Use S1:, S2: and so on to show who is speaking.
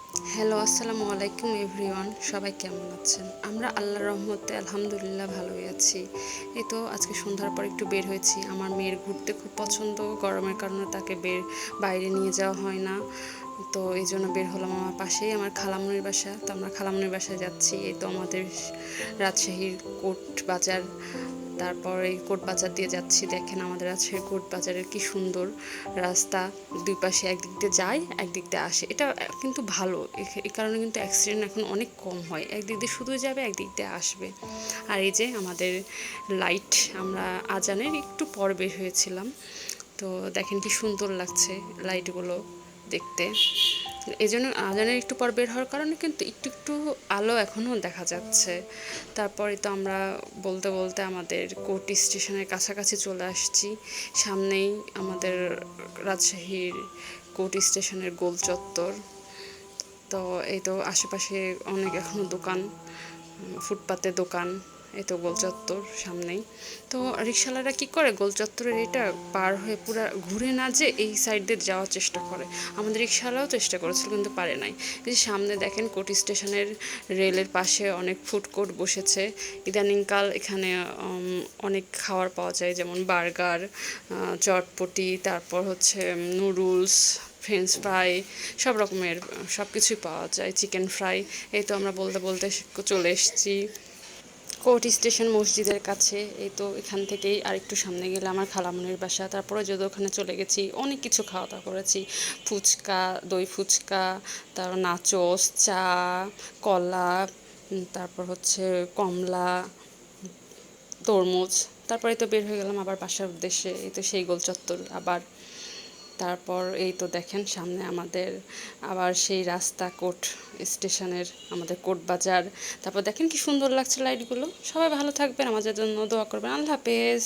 S1: Hello, আসসালামু আলাইকুম everyone. সবাই কেমন আছেন? আমরা আল্লাহর রহমতে আলহামদুলিল্লাহ ভালোই আছি। এই তো আজকে সন্ধ্যার পর একটু বের হয়েছি। আমার মেয়ের ঘুরতে খুব পছন্দ। গরমের কারণে তাকে বাইরে নিয়ে যাওয়া হয় না। তো এই জন্য বের হলাম। আমার পাশেই আমার খালামণির বাসা। তো আমরা খালামণির বাসায় যাচ্ছি। এই তো আমাদের রাজশাহীর কোর্ট বাজার, তারপর এই কোর্ট বাজার দিয়ে যাচ্ছি। দেখেন আমাদের রাজশাহীর কোর্ট বাজারের কি সুন্দর রাস্তা। দুই পাশে একদিক দিয়ে যায়, একদিক দিয়ে আসে। এটা কিন্তু ভালো। এই কারণে কিন্তু অ্যাক্সিডেন্ট এখন অনেক কম হয়। একদিক দিয়ে শুধু যাবে, একদিক দিয়ে আসবে। আর এই যে আমাদের লাইট, আমরা আজানের একটু পর বের হয়েছিলাম। তো দেখেন কি সুন্দর লাগছে লাইটগুলো দেখতে। এই জন্য আজানের একটু পর বের হওয়ার কারণে কিন্তু একটু একটু আলো এখনও দেখা যাচ্ছে। তারপরে তো আমরা বলতে বলতে আমাদের কোর্ট স্টেশনের কাছাকাছি চলে আসছি। সামনেই আমাদের রাজশাহীর কোর্ট স্টেশনের গোল চত্বর। তো এই তো আশেপাশে অনেক এখনও দোকান, ফুটপাতে দোকান। এই তো গোল চত্বর সামনেই। তো রিক্সাওয়ালারা কী করে, গোল চত্বরের এটা পার হয়ে পুরা ঘুরে না যে এই সাইড দিয়ে যাওয়ার চেষ্টা করে। আমাদের রিক্সাওয়ালাও চেষ্টা করেছিল কিন্তু পারে নাই। এই যে সামনে দেখেন কোর্ট স্টেশনের রেলের পাশে অনেক ফুড কোর্ট বসেছে। ইদানিংকাল এখানে অনেক খাবার পাওয়া যায়, যেমন বার্গার, চটপটি, তারপর হচ্ছে নুডলস, ফ্রেঞ্চ ফ্রাই, সব রকমের সব কিছুই পাওয়া যায়, চিকেন ফ্রাই। এই তো আমরা বলতে বলতে চলে এসেছি কোর্ট স্টেশন মসজিদের কাছে। এই তো এখান থেকেই আরেকটু সামনে গেলে আমার খালামণির বাসা। তারপরে যদি ওখানে চলে গেছি, অনেক কিছু খাওয়া দাওয়া করেছি। ফুচকা, দই ফুচকা, তারপর নাচোস, চা, কলা, তারপর হচ্ছে কমলা, তরমুজ। তারপরে তো বের হয়ে গেলাম আবার বাসার উদ্দেশ্যে। এই তো সেই গোল চত্বর আবার। তারপর এই তো দেখেন সামনে আমাদের আবার সেই রাস্তা, কোর্ট স্টেশনের আমাদের কোর্ট বাজার। তারপর দেখেন কি সুন্দর লাগছে লাইটগুলো। সবাই ভালো থাকবেন, আমাদের জন্য দোয়া করবেন। আল্লাহ হাফেজ।